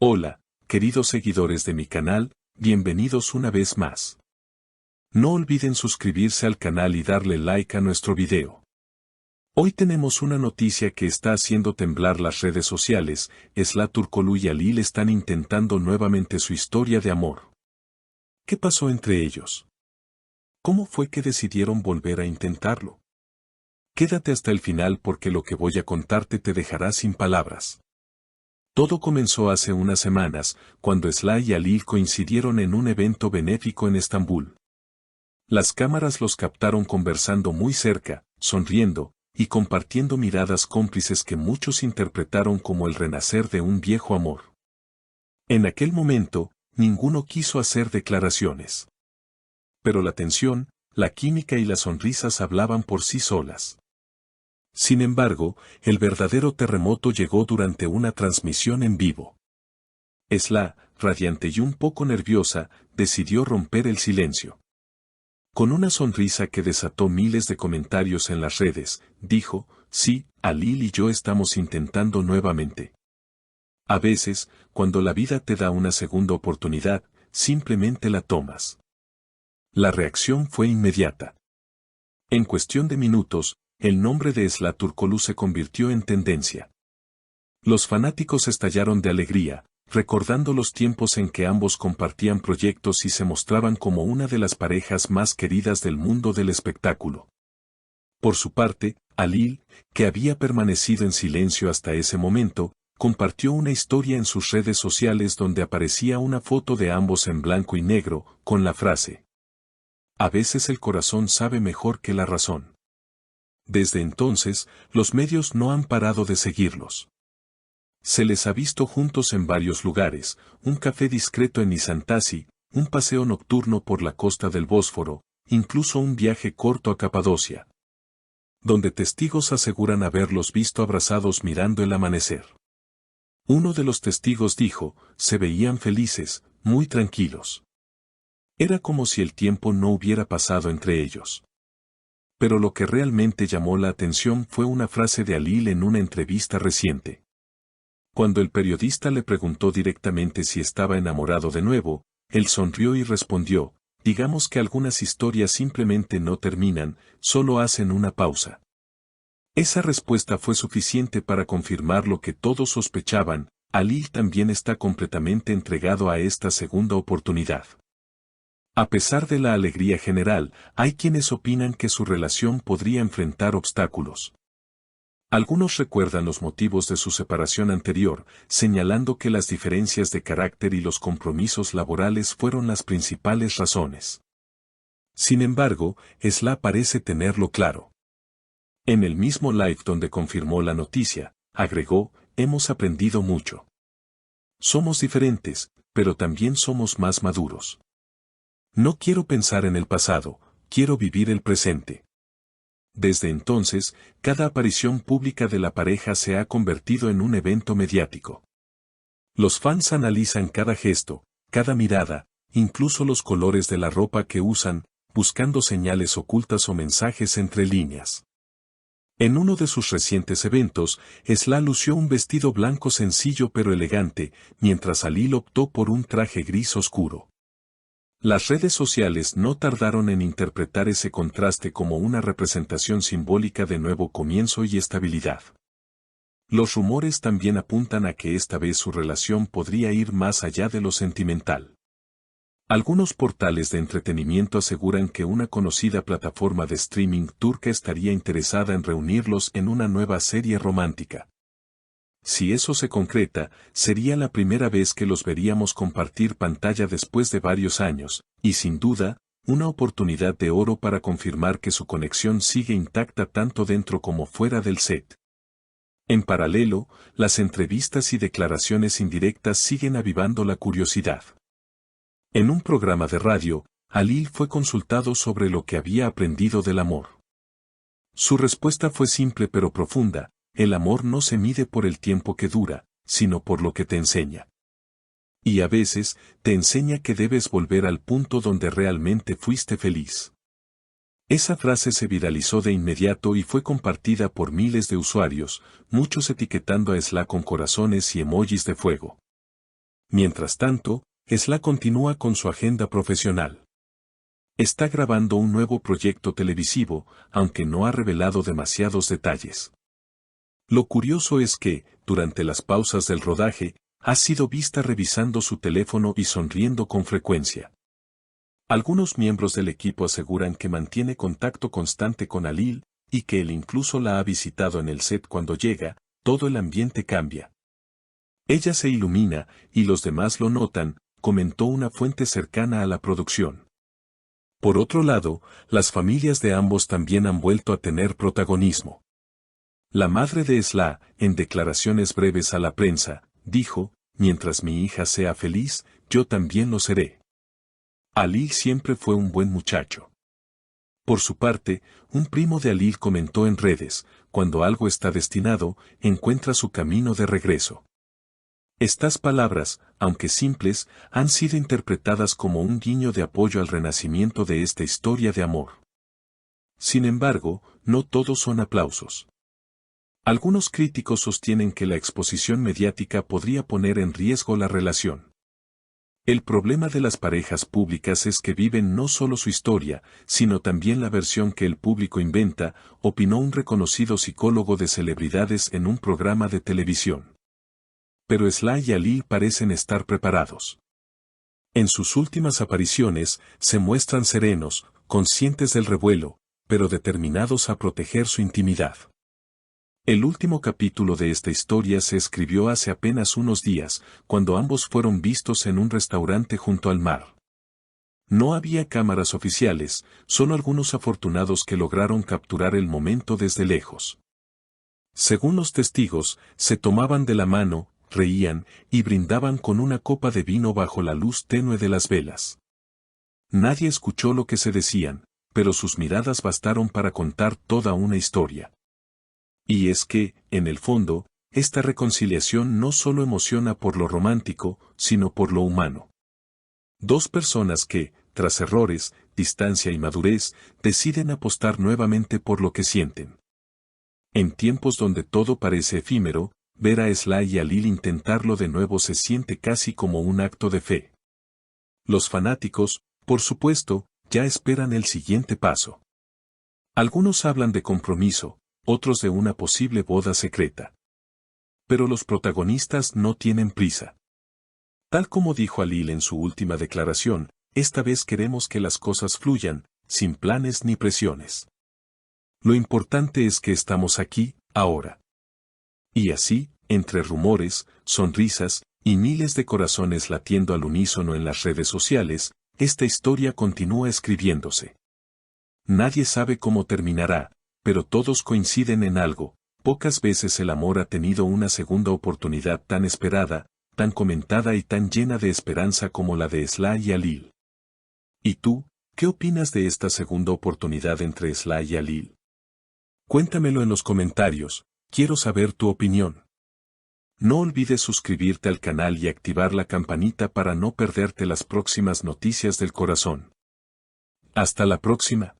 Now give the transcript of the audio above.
Hola, queridos seguidores de mi canal, bienvenidos una vez más. No olviden suscribirse al canal y darle like a nuestro video. Hoy tenemos una noticia que está haciendo temblar las redes sociales. Esla Turkoglu y Halil están intentando nuevamente su historia de amor. ¿Qué pasó entre ellos? ¿Cómo fue que decidieron volver a intentarlo? Quédate hasta el final porque lo que voy a contarte te dejará sin palabras. Todo comenzó hace unas semanas, cuando Esla y Halil coincidieron en un evento benéfico en Estambul. Las cámaras los captaron conversando muy cerca, sonriendo, y compartiendo miradas cómplices que muchos interpretaron como el renacer de un viejo amor. En aquel momento, ninguno quiso hacer declaraciones. Pero la tensión, la química y las sonrisas hablaban por sí solas. Sin embargo, el verdadero terremoto llegó durante una transmisión en vivo. Esla, radiante y un poco nerviosa, decidió romper el silencio. Con una sonrisa que desató miles de comentarios en las redes, dijo, sí, Halil y yo estamos intentando nuevamente. A veces, cuando la vida te da una segunda oportunidad, simplemente la tomas. La reacción fue inmediata. En cuestión de minutos, el nombre de Esla Turkoglu se convirtió en tendencia. Los fanáticos estallaron de alegría, recordando los tiempos en que ambos compartían proyectos y se mostraban como una de las parejas más queridas del mundo del espectáculo. Por su parte, Halil, que había permanecido en silencio hasta ese momento, compartió una historia en sus redes sociales donde aparecía una foto de ambos en blanco y negro, con la frase: "A veces el corazón sabe mejor que la razón". Desde entonces, los medios no han parado de seguirlos. Se les ha visto juntos en varios lugares, un café discreto en Nişantaşı, un paseo nocturno por la costa del Bósforo, incluso un viaje corto a Capadocia, donde testigos aseguran haberlos visto abrazados mirando el amanecer. Uno de los testigos dijo, se veían felices, muy tranquilos. Era como si el tiempo no hubiera pasado entre ellos. Pero lo que realmente llamó la atención fue una frase de Halil en una entrevista reciente. Cuando el periodista le preguntó directamente si estaba enamorado de nuevo, él sonrió y respondió, digamos que algunas historias simplemente no terminan, solo hacen una pausa. Esa respuesta fue suficiente para confirmar lo que todos sospechaban, Halil también está completamente entregado a esta segunda oportunidad. A pesar de la alegría general, hay quienes opinan que su relación podría enfrentar obstáculos. Algunos recuerdan los motivos de su separación anterior, señalando que las diferencias de carácter y los compromisos laborales fueron las principales razones. Sin embargo, Esla parece tenerlo claro. En el mismo live donde confirmó la noticia, agregó, hemos aprendido mucho. Somos diferentes, pero también somos más maduros. No quiero pensar en el pasado, quiero vivir el presente. Desde entonces, cada aparición pública de la pareja se ha convertido en un evento mediático. Los fans analizan cada gesto, cada mirada, incluso los colores de la ropa que usan, buscando señales ocultas o mensajes entre líneas. En uno de sus recientes eventos, Esla lució un vestido blanco sencillo pero elegante, mientras Halil optó por un traje gris oscuro. Las redes sociales no tardaron en interpretar ese contraste como una representación simbólica de nuevo comienzo y estabilidad. Los rumores también apuntan a que esta vez su relación podría ir más allá de lo sentimental. Algunos portales de entretenimiento aseguran que una conocida plataforma de streaming turca estaría interesada en reunirlos en una nueva serie romántica. Si eso se concreta, sería la primera vez que los veríamos compartir pantalla después de varios años, y sin duda, una oportunidad de oro para confirmar que su conexión sigue intacta tanto dentro como fuera del set. En paralelo, las entrevistas y declaraciones indirectas siguen avivando la curiosidad. En un programa de radio, Halil fue consultado sobre lo que había aprendido del amor. Su respuesta fue simple pero profunda. El amor no se mide por el tiempo que dura, sino por lo que te enseña. Y a veces, te enseña que debes volver al punto donde realmente fuiste feliz. Esa frase se viralizó de inmediato y fue compartida por miles de usuarios, muchos etiquetando a Esla con corazones y emojis de fuego. Mientras tanto, Esla continúa con su agenda profesional. Está grabando un nuevo proyecto televisivo, aunque no ha revelado demasiados detalles. Lo curioso es que, durante las pausas del rodaje, ha sido vista revisando su teléfono y sonriendo con frecuencia. Algunos miembros del equipo aseguran que mantiene contacto constante con Halil, y que él incluso la ha visitado en el set cuando llega, todo el ambiente cambia. Ella se ilumina, y los demás lo notan, comentó una fuente cercana a la producción. Por otro lado, las familias de ambos también han vuelto a tener protagonismo. La madre de Esla, en declaraciones breves a la prensa, dijo, mientras mi hija sea feliz, yo también lo seré. Halil siempre fue un buen muchacho. Por su parte, un primo de Halil comentó en redes, cuando algo está destinado, encuentra su camino de regreso. Estas palabras, aunque simples, han sido interpretadas como un guiño de apoyo al renacimiento de esta historia de amor. Sin embargo, no todos son aplausos. Algunos críticos sostienen que la exposición mediática podría poner en riesgo la relación. El problema de las parejas públicas es que viven no solo su historia, sino también la versión que el público inventa, opinó un reconocido psicólogo de celebridades en un programa de televisión. Pero Esla y Halil parecen estar preparados. En sus últimas apariciones, se muestran serenos, conscientes del revuelo, pero determinados a proteger su intimidad. El último capítulo de esta historia se escribió hace apenas unos días, cuando ambos fueron vistos en un restaurante junto al mar. No había cámaras oficiales, solo algunos afortunados que lograron capturar el momento desde lejos. Según los testigos, se tomaban de la mano, reían, y brindaban con una copa de vino bajo la luz tenue de las velas. Nadie escuchó lo que se decían, pero sus miradas bastaron para contar toda una historia. Y es que, en el fondo, esta reconciliación no solo emociona por lo romántico, sino por lo humano. Dos personas que, tras errores, distancia y madurez, deciden apostar nuevamente por lo que sienten. En tiempos donde todo parece efímero, ver a Esla y Halil intentarlo de nuevo se siente casi como un acto de fe. Los fanáticos, por supuesto, ya esperan el siguiente paso. Algunos hablan de compromiso, otros de una posible boda secreta. Pero los protagonistas no tienen prisa. Tal como dijo Halil en su última declaración, esta vez queremos que las cosas fluyan, sin planes ni presiones. Lo importante es que estamos aquí, ahora. Y así, entre rumores, sonrisas, y miles de corazones latiendo al unísono en las redes sociales, esta historia continúa escribiéndose. Nadie sabe cómo terminará, pero todos coinciden en algo, pocas veces el amor ha tenido una segunda oportunidad tan esperada, tan comentada y tan llena de esperanza como la de Esla y Halil. ¿Y tú, qué opinas de esta segunda oportunidad entre Esla y Halil? Cuéntamelo en los comentarios, quiero saber tu opinión. No olvides suscribirte al canal y activar la campanita para no perderte las próximas noticias del corazón. Hasta la próxima.